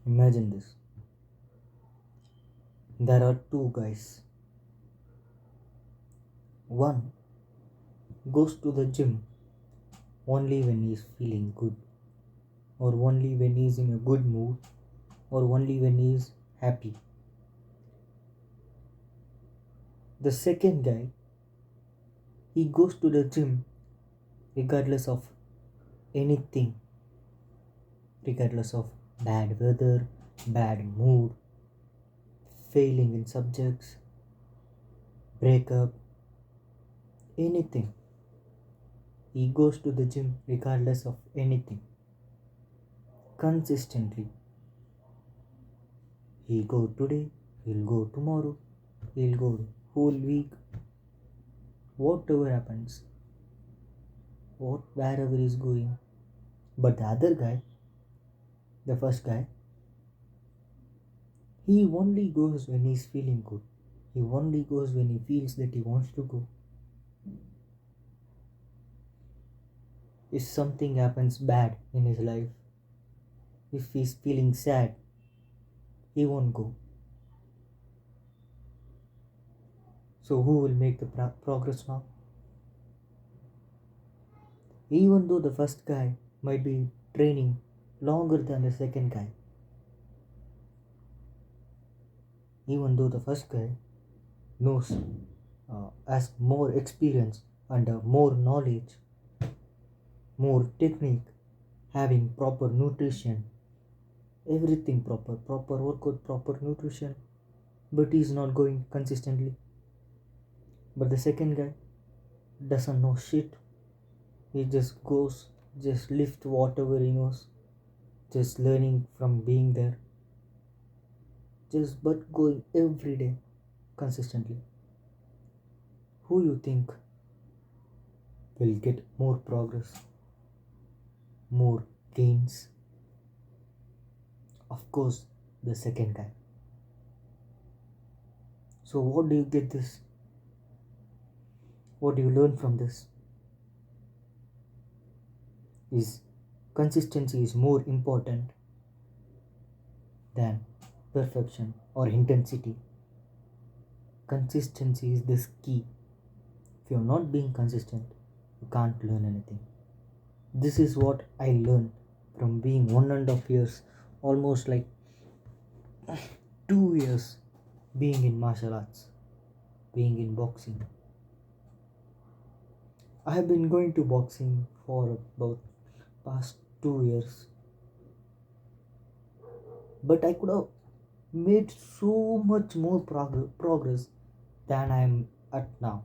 Imagine this. There are two guys. One goes to the gym only when he is feeling good, or only when he is in a good mood, or only when he is happy. The second guy, he goes to the gym regardless of anything, regardless of bad weather, bad mood, failing in subjects, breakup, anything. He goes to the gym regardless of anything. Consistently. He'll go today, he'll go tomorrow, he'll go whole week, whatever happens, wherever he's going. But the other guy, the first guy, he only goes when he's feeling good. He only goes when he feels that he wants to go. If something happens bad in his life, if he's feeling sad, he won't go. So who will make the progress now? Even though the first guy might be training longer than the second guy, even though the first guy knows, has more experience and more knowledge, more technique, having proper nutrition, everything proper workout, proper nutrition, but he's not going consistently. But the second guy doesn't know shit. He just goes, just lift whatever he knows, just learning from being there, just but going every day consistently. Who you think will get more progress, more gains? Of course, the second guy. So what do you get this? What do you learn from this? Is consistency is more important than perfection or intensity. Consistency is the key. If you're not being consistent, you can't learn anything. This is what I learned from being 1.5 years, almost like 2 years being in martial arts, being in boxing. I have been going to boxing for about past 2 years, but I could have made so much more progress than I am at now.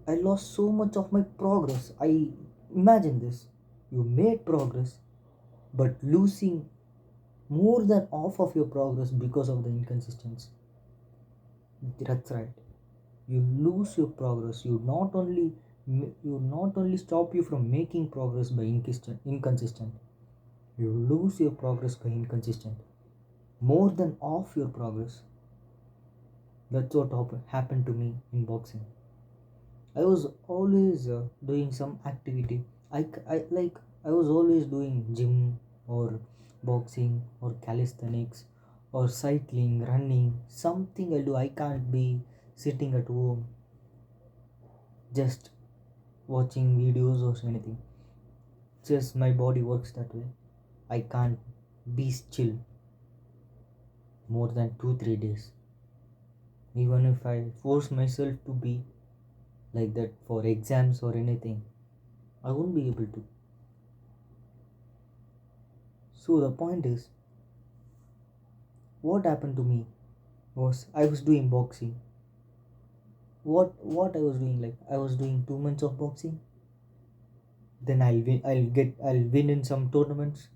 I lost so much of my progress. I imagine this. You made progress, but losing more than half of your progress because of the inconsistency. That's right. You lose your progress. You not only stop you from making progress by inconsistent. You lose your progress by inconsistent. More than half your progress. That's what happened to me in boxing. I was always doing some activity. I was always doing gym or boxing or calisthenics or cycling, running, something I do. I can't be sitting at home just watching videos or anything. Just my body works that way. I can't be still more than 2 3 days. Even if I force myself to be like that for exams or anything, I won't be able to. So the point is, what happened to me was I was doing boxing. What I was doing, like I was doing 2 months of boxing, then I'll win in some tournaments,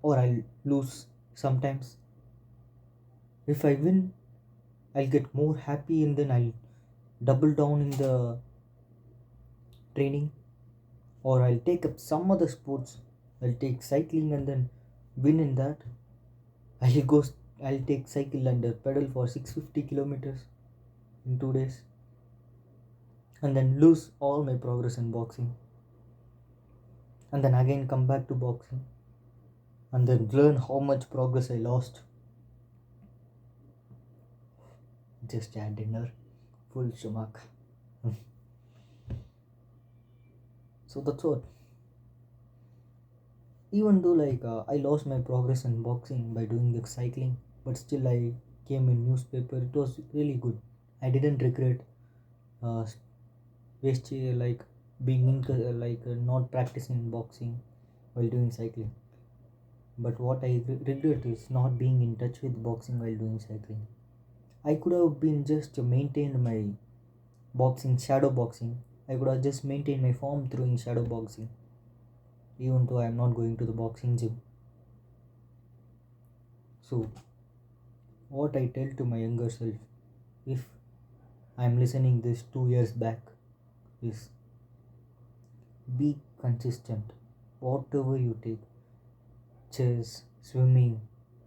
or I'll lose sometimes. If I win, I'll get more happy, and then I'll double down in the training, or I'll take up some other sports. I'll take cycling and then win in that. I'll go I'll take cycle and pedal for 650 kilometers in 2 days, and then lose all my progress in boxing, and then again come back to boxing. and then learn how much progress I lost. Just had dinner, full stomach. So that's what. Even though I lost my progress in boxing by doing the cycling, but still I came in newspaper. It was really good. I didn't regret uh, waste being not practicing boxing while doing cycling. But what I regret is not being in touch with boxing while doing cycling. I could have been just maintained my boxing, shadow boxing. I could have just maintained my form through shadow boxing, even though I am not going to the boxing gym. So, what I tell to my younger self, if I am listening this 2 years back, is be consistent. Whatever you take, chess, swimming,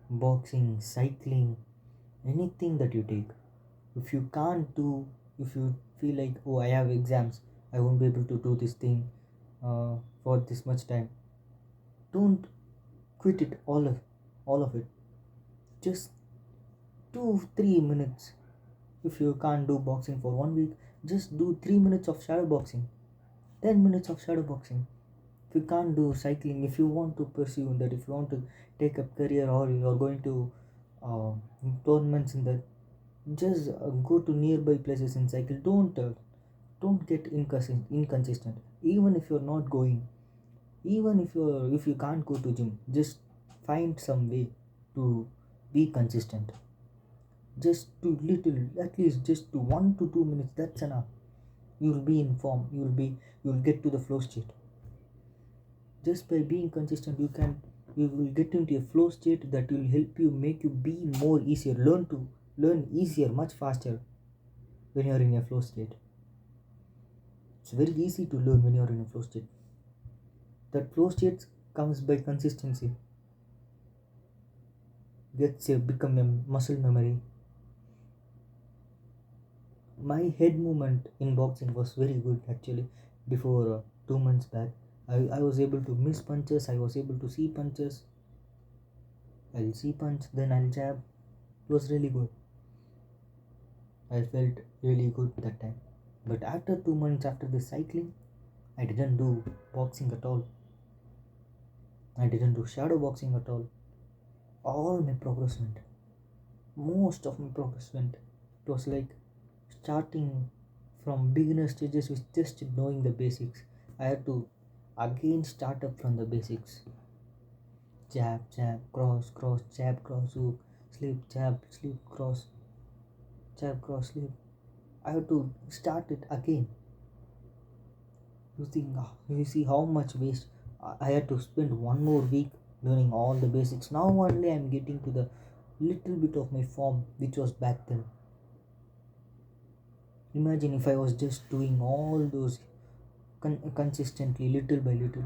boxing, cycling, anything that you take, if you can't do, if you feel like, oh, I have exams, I won't be able to do this thing for this much time, don't quit it, all of it. Just 2 3 minutes. If you can't do boxing for 1 week, just do 3 minutes of shadow boxing, 10 minutes of shadow boxing. If you can't do cycling, if you want to pursue that, if you want to take up career, or you are going to uh, tournaments in that, just go to nearby places and cycle. Don't get inconsistent. Even if you're not going, even if you can't go to gym, just find some way to be consistent. Just to little, at least just to 1 to 2 minutes, that's enough. You'll be in form, you'll get to the flow state. Just by being consistent, you will get into a flow state that will help you, make you be more easier, learn easier, much faster. When you're in a flow state, it's very easy to learn. When you're in a flow state, that flow state comes by consistency, gets become a muscle memory. My head movement in boxing was very good actually. Before 2 months back, I was able to miss punches, I was able to see punches. I'll see punch, then I'll jab. It was really good. I felt really good that time. But after 2 months after the cycling, I didn't do boxing at all. I didn't do shadow boxing at all. All my progress went. Most of my progress went. It was like starting from beginner stages with just knowing the basics. I had to again start up from the basics. Jab, jab, cross, cross, jab, cross, hook, slip, jab, slip, cross, jab, cross, slip. I have to start it again. You see how much waste I had to spend 1 more week learning all the basics. Now only I'm getting to the little bit of my form which was back then. Imagine if I was just doing all those consistently, little by little,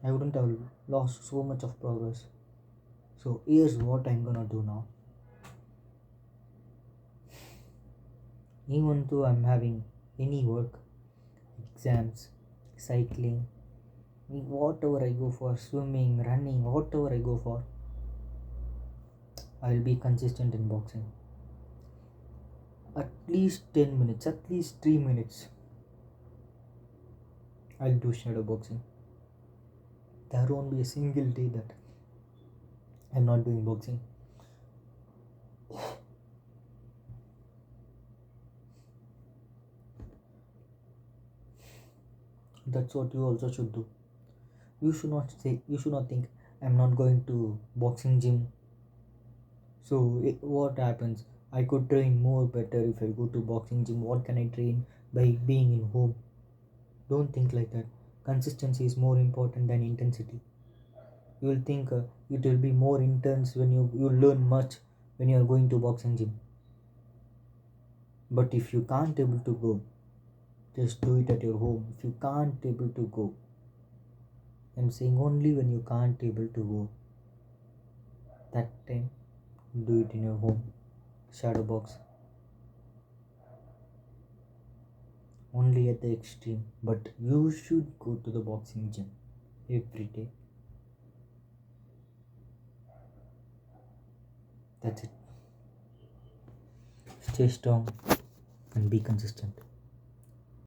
I wouldn't have lost so much of progress. So here's what I'm gonna do now. Even though I'm having any work, exams, cycling, whatever I go for, swimming, running, whatever I go for, I'll be consistent in boxing. At least 10 minutes, at least 3 minutes, I'll do shadow boxing. There won't be a single day that I'm not doing boxing. That's what you also should do. You should not think, I'm not going to boxing gym. So what happens? I could train more better if I go to boxing gym. What can I train by being in home? Don't think like that. Consistency is more important than intensity. You will think it will be more intense when you learn much when you are going to boxing gym. But if you can't able to go, just do it at your home. If you can't able to go, I'm saying only when you can't able to go, that time do it in your home. Shadow box only at the extreme, but you should go to the boxing gym. every day. That's it. Stay strong and be consistent.